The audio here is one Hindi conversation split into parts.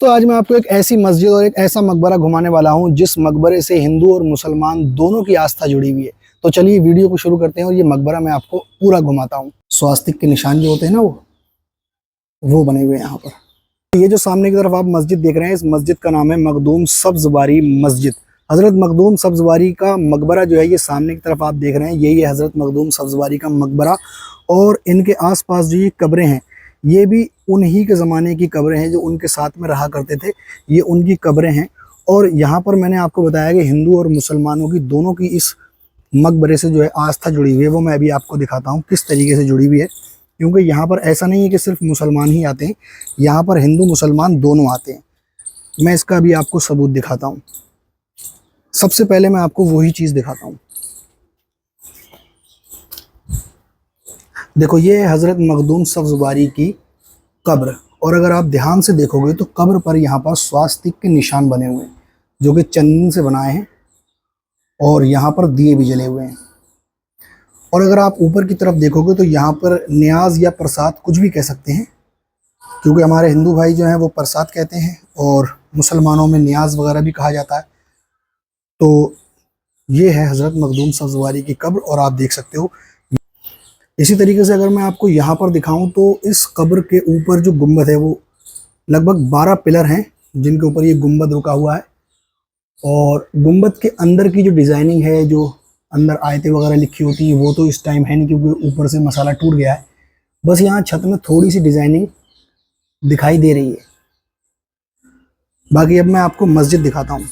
तो आज मैं आपको एक ऐसी मस्जिद और एक ऐसा मकबरा घुमाने वाला हूं जिस मकबरे से हिंदू और मुसलमान दोनों की आस्था जुड़ी हुई है। तो चलिए वीडियो को शुरू करते हैं और ये मकबरा मैं आपको पूरा घुमाता हूं। स्वास्तिक के निशान जो होते हैं ना वो बने हुए हैं यहाँ पर। ये जो सामने की तरफ आप मस्जिद देख रहे हैं, इस मस्जिद का नाम है मखदूम सब्ज़वारी मस्जिद। हज़रत मखदूम सब्ज़वारी का मकबरा जो है ये सामने की तरफ आप देख रहे हैं, यही है हज़रत मखदूम सब्ज़वारी का मकबरा। और इनके आसपास जो ये कब्रें हैं ये भी उन्हीं के ज़माने की कब्रें हैं जो उनके साथ में रहा करते थे, ये उनकी कब्रें हैं। और यहाँ पर मैंने आपको बताया कि हिंदू और मुसलमानों की दोनों की इस मकबरे से जो है आस्था जुड़ी हुई है, वो मैं अभी आपको दिखाता हूँ किस तरीके से जुड़ी हुई है। क्योंकि यहाँ पर ऐसा नहीं है कि सिर्फ मुसलमान ही आते हैं, यहाँ पर हिंदू मुसलमान दोनों आते हैं। मैं इसका अभी आपको सबूत दिखाता हूँ। सबसे पहले मैं आपको वही चीज़ दिखाता हूँ। देखो, ये है हज़रत मखदूम सब्ज़वारी की कब्र, और अगर आप ध्यान से देखोगे तो कब्र पर यहाँ पर स्वास्तिक के निशान बने हुए हैं जो कि चंदन से बनाए हैं, और यहाँ पर दिए भी जले हुए हैं। और अगर आप ऊपर की तरफ देखोगे तो यहाँ पर न्याज या प्रसाद कुछ भी कह सकते हैं, क्योंकि हमारे हिंदू भाई जो हैं वो प्रसाद कहते हैं और मुसलमानों में न्याज वगैरह भी कहा जाता है। तो ये है हज़रत मखदूम सब्ज़वारी की कब्र, और आप देख सकते हो। इसी तरीके से अगर मैं आपको यहाँ पर दिखाऊं तो इस कब्र के ऊपर जो गुंबद है वो लगभग 12 पिलर हैं जिनके ऊपर ये गुंबद रुका हुआ है। और गुंबद के अंदर की जो डिज़ाइनिंग है, जो अंदर आयतें वगैरह लिखी होती हैं, वो तो इस टाइम है नहीं क्योंकि ऊपर से मसाला टूट गया है। बस यहाँ छत में थोड़ी सी डिज़ाइनिंग दिखाई दे रही है। बाकी अब मैं आपको मस्जिद दिखाता हूँ।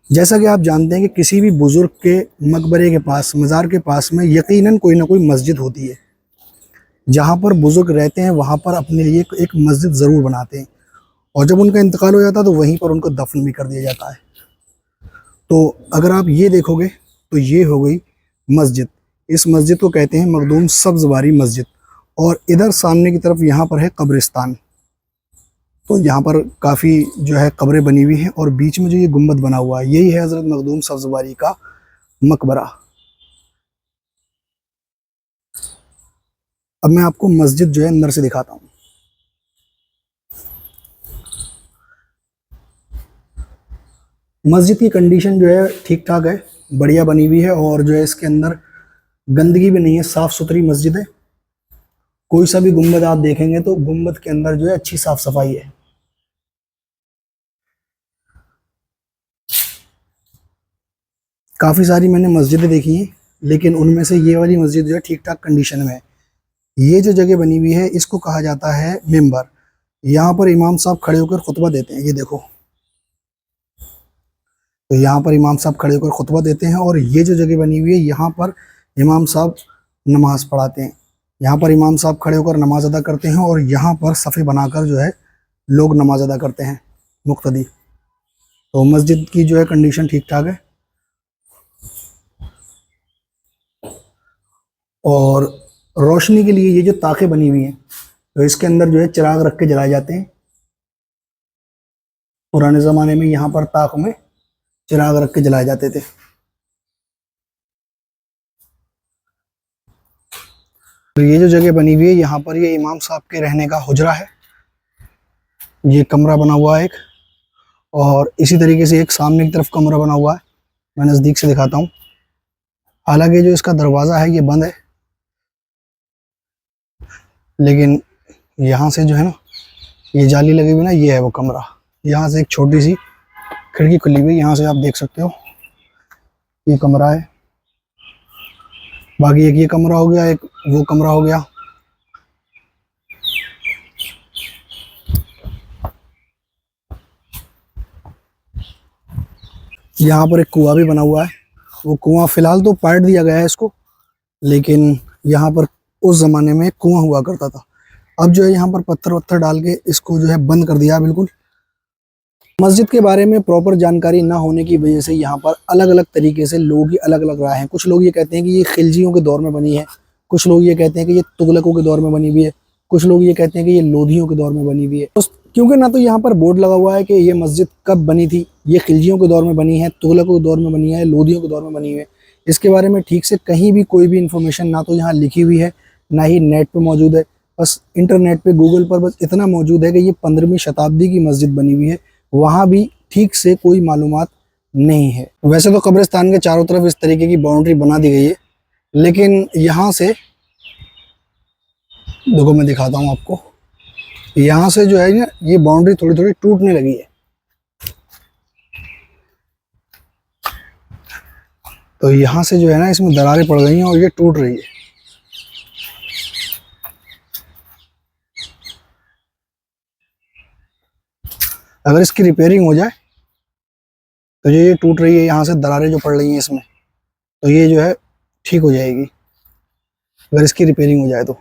जैसा कि आप जानते हैं कि किसी भी बुज़ुर्ग के मकबरे के पास, मज़ार के पास में यकीनन कोई ना कोई मस्जिद होती है। जहाँ पर बुज़ुर्ग रहते हैं वहाँ पर अपने लिए एक मस्जिद ज़रूर बनाते हैं, और जब उनका इंतकाल हो जाता है तो वहीं पर उनको दफन भी कर दिया जाता है। तो अगर आप ये देखोगे तो ये हो गई मस्जिद। इस मस्जिद को कहते हैं मखदूम सब्ज़वारी मस्जिद। और इधर सामने की तरफ यहाँ पर है कब्रिस्तान। तो यहाँ पर काफ़ी जो है कब्रें बनी हुई हैं, और बीच में जो ये गुंबद बना हुआ है यही है हज़रत मखदूम सब्ज़वारी का मकबरा। अब मैं आपको मस्जिद जो है अंदर से दिखाता हूँ। मस्जिद की कंडीशन जो है ठीक ठाक है, बढ़िया बनी हुई है, और जो है इसके अंदर गंदगी भी नहीं है, साफ़ सुथरी मस्जिद है। कोई सा भी गुंबद आप देखेंगे तो गुंबद के अंदर जो है अच्छी साफ़ सफाई है। काफ़ी सारी मैंने मस्जिदें देखी हैं, लेकिन उनमें से ये वाली मस्जिद जो है ठीक ठाक कंडीशन में है। ये जो जगह बनी हुई है इसको कहा जाता है मिंबर। यहाँ पर इमाम साहब खड़े होकर खुतबा देते हैं, ये देखो। तो यहाँ पर इमाम साहब खड़े होकर खुतबा देते हैं, और ये जो जगह बनी हुई है यहाँ पर इमाम साहब नमाज़ पढ़ाते हैं। यहाँ पर इमाम साहब खड़े होकर नमाज अदा करते हैं, और यहाँ पर सफ़े बनाकर जो है लोग नमाज अदा करते हैं, मुक्तदी। तो मस्जिद की जो है कंडीशन ठीक ठाक है। और रोशनी के लिए ये जो ताखें बनी हुई हैं, तो इसके अंदर जो है चिराग रख के जलाए जाते हैं। पुराने ज़माने में यहाँ पर ताक में चिराग रख के जलाए जाते थे। तो ये जो जगह बनी हुई है यहाँ पर ये इमाम साहब के रहने का हुजरा है, ये कमरा बना हुआ है एक। और इसी तरीके से एक सामने की तरफ कमरा बना हुआ है, मैं नज़दीक से दिखाता हूँ। हालांकि जो इसका दरवाज़ा है ये बंद है, लेकिन यहाँ से जो है ना ये जाली लगी हुई ना, ये है वो कमरा। यहाँ से एक छोटी सी खिड़की खुली हुई, यहाँ से आप देख सकते हो ये कमरा है। बाकी एक ये कमरा हो गया, एक वो कमरा हो गया। यहाँ पर एक कुआं भी बना हुआ है। वो कुआं फ़िलहाल तो पाट दिया गया है इसको, लेकिन यहाँ पर उस ज़माने में कुआं हुआ करता था। अब जो है यहाँ पर पत्थर वत्थर डाल के इसको जो है बंद कर दिया बिल्कुल। मस्जिद के बारे में प्रॉपर जानकारी ना होने की वजह से यहाँ पर अलग अलग तरीके से लोगों की अलग अलग राय हैं। कुछ लोग ये कहते हैं कि ये खिलजियों के दौर में बनी है, कुछ लोग ये कहते हैं कि ये तुगलकों के दौर में बनी हुई है, कुछ लोग ये कहते हैं कि ये लोधियों के दौर में बनी हुई है। क्योंकि ना तो यहाँ पर बोर्ड लगा हुआ है कि ये मस्जिद कब बनी थी, ये खिलजियों के दौर में बनी है, तुगलकों के दौर में बनी है, लोधियों के दौर में बनी हुई है, इसके बारे में ठीक से कहीं भी कोई भी इन्फॉर्मेशन ना तो यहाँ लिखी हुई है, ना ही नेट पे मौजूद है। बस इंटरनेट पे गूगल पर बस इतना मौजूद है कि ये 15वीं शताब्दी की मस्जिद बनी हुई है, वहाँ भी ठीक से कोई मालूमात नहीं है। वैसे तो कब्रिस्तान के चारों तरफ इस तरीके की बाउंड्री बना दी गई है, लेकिन यहाँ से देखो मैं दिखाता हूँ आपको, यहाँ से जो है ना ये बाउंड्री थोड़ी थोड़ी टूटने लगी है। तो यहाँ से जो है ना इसमें दरारें पड़ गई हैं और ये टूट रही है। अगर इसकी रिपेयरिंग हो जाए तो ये टूट रही है, यहाँ से दरारें जो पड़ रही हैं इसमें, तो ये जो है ठीक हो जाएगी अगर इसकी रिपेयरिंग हो जाए तो।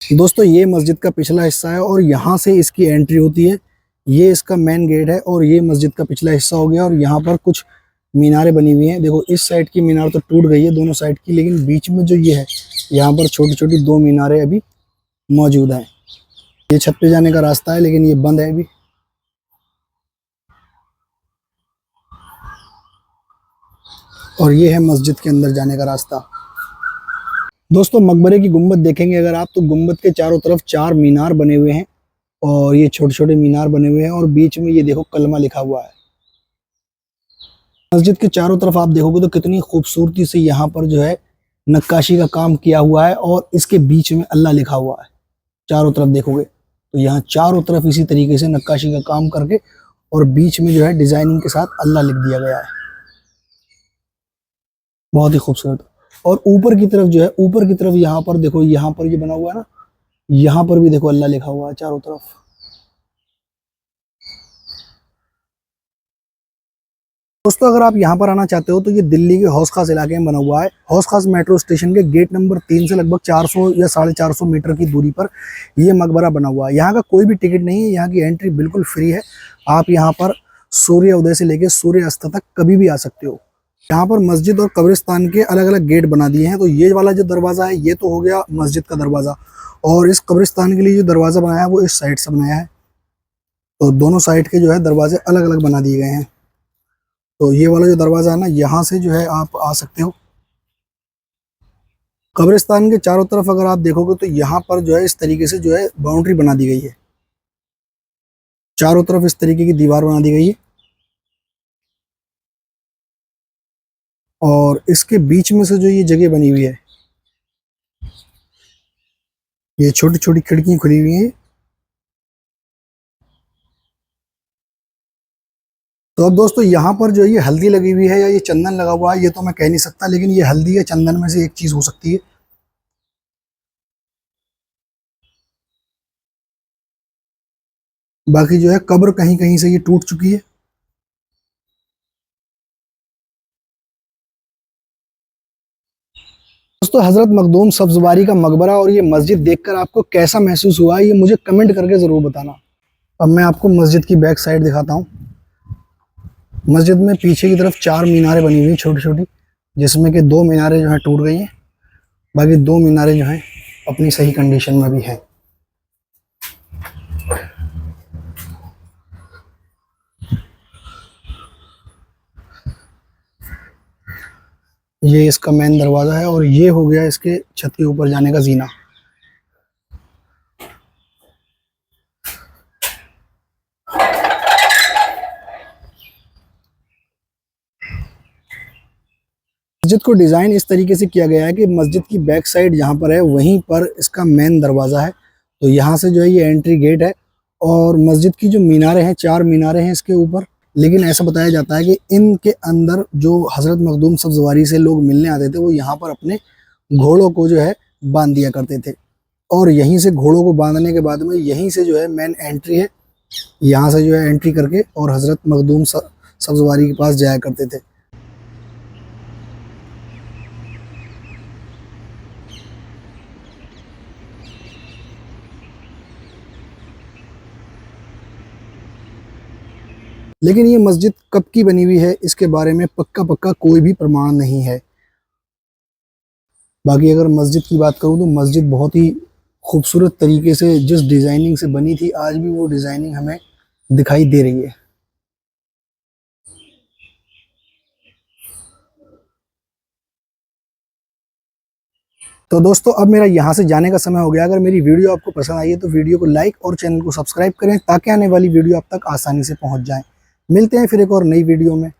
दोस्तों ये मस्जिद का पिछला हिस्सा है और यहाँ से इसकी एंट्री होती है। ये इसका मेन गेट है और ये मस्जिद का पिछला हिस्सा हो गया। और यहाँ पर कुछ मीनारें बनी हुई हैं। देखो इस साइड की मीनार तो टूट गई है दोनों साइड की, लेकिन बीच में जो ये है यहाँ पर छोटी छोटी 2 मीनारें अभी मौजूद हैं। ये छत पे जाने का रास्ता है लेकिन ये बंद है अभी। और ये है मस्जिद के अंदर जाने का रास्ता। दोस्तों मकबरे की गुंबद देखेंगे अगर आप, तो गुंबद के चारों तरफ 4 मीनार बने हुए हैं और ये छोटे छोटे मीनार बने हुए हैं और बीच में ये देखो कलमा लिखा हुआ है। मस्जिद के चारों तरफ आप देखोगे तो कितनी खूबसूरती से यहाँ पर जो है नक्काशी का काम किया हुआ है और इसके बीच में अल्लाह लिखा हुआ है। चारों तरफ देखोगे तो यहाँ चारों तरफ इसी तरीके से नक्काशी का काम करके और बीच में जो है डिजाइनिंग के साथ अल्लाह लिख दिया गया है। बहुत ही खूबसूरत। और ऊपर की तरफ जो है, ऊपर की तरफ यहाँ पर देखो, यहाँ पर ये बना हुआ है ना, यहाँ पर भी देखो अल्लाह लिखा हुआ है चारों तरफ। दोस्तों अगर आप यहाँ पर आना चाहते हो तो ये दिल्ली के हौस खास इलाके में बना हुआ है। हौस खास मेट्रो स्टेशन के गेट नंबर 3 से लगभग 400 या 450 मीटर की दूरी पर ये मकबरा बना हुआ है। यहाँ का कोई भी टिकट नहीं है, यहाँ की एंट्री बिल्कुल फ्री है। आप यहाँ पर सूर्य उदय से लेकर सूर्य अस्त तक कभी भी आ सकते हो। यहाँ पर मस्जिद और कब्रिस्तान के अलग अलग गेट बना दिए हैं। तो ये वाला जो दरवाज़ा है ये तो हो गया मस्जिद का दरवाज़ा, और इस कब्रिस्तान के लिए जो दरवाज़ा बनाया है वो इस साइड से बनाया है। तो दोनों साइड के जो है दरवाजे अलग अलग बना दिए गए हैं। तो ये वाला जो दरवाज़ा है ना, यहाँ से जो है आप आ सकते हो। कब्रिस्तान के चारों तरफ अगर आप देखोगे तो यहाँ पर जो है इस तरीके से जो है बाउंड्री बना दी गई है। चारों तरफ इस तरीके की दीवार बना दी गई है और इसके बीच में से जो ये जगह बनी हुई है, ये छोटी छोटी खिड़कियां खुली हुई हैं। तो अब दोस्तों यहाँ पर जो ये हल्दी लगी हुई है या ये चंदन लगा हुआ है ये तो मैं कह नहीं सकता, लेकिन ये हल्दी या चंदन में से एक चीज हो सकती है। बाकी जो है कब्र कहीं कहीं से ये टूट चुकी है। दोस्तों हजरत मखदूम सब्जवारी का मकबरा और ये मस्जिद देखकर आपको कैसा महसूस हुआ ये मुझे कमेंट करके ज़रूर बताना। अब मैं आपको मस्जिद की बैक साइड दिखाता हूँ। मस्जिद में पीछे की तरफ 4 मीनारें बनी हुई छोटी छोटी, जिसमें कि 2 मीनारें जो हैं टूट गई हैं, बाकी 2 मीनारें जो हैं अपनी सही कंडीशन में भी हैं। ये इसका मेन दरवाज़ा है और ये हो गया इसके छत के ऊपर जाने का जीना। मस्जिद को डिज़ाइन इस तरीके से किया गया है कि मस्जिद की बैक साइड जहाँ पर है वहीं पर इसका मेन दरवाज़ा है। तो यहाँ से जो है ये एंट्री गेट है और मस्जिद की जो मीनारें हैं 4 मीनारें हैं इसके ऊपर। लेकिन ऐसा बताया जाता है कि इनके अंदर जो हज़रत मखदूम सब्जवारी से लोग मिलने आते थे वो यहाँ पर अपने घोड़ों को जो है बांध दिया करते थे और यहीं से घोड़ों को बांधने के बाद में यहीं से जो है मेन एंट्री है। यहाँ से जो है एंट्री करके और हज़रत मखदूम सब्जवारी के पास जाया करते थे। लेकिन ये मस्जिद कब की बनी हुई है इसके बारे में पक्का कोई भी प्रमाण नहीं है। बाकी अगर मस्जिद की बात करूँ तो मस्जिद बहुत ही खूबसूरत तरीके से जिस डिज़ाइनिंग से बनी थी आज भी वो डिज़ाइनिंग हमें दिखाई दे रही है। तो दोस्तों अब मेरा यहाँ से जाने का समय हो गया। अगर मेरी वीडियो आपको पसंद आई है तो वीडियो को लाइक और चैनल को सब्सक्राइब करें ताकि आने वाली वीडियो आप तक आसानी से पहुँच जाए। मिलते हैं फिर एक और नई वीडियो में।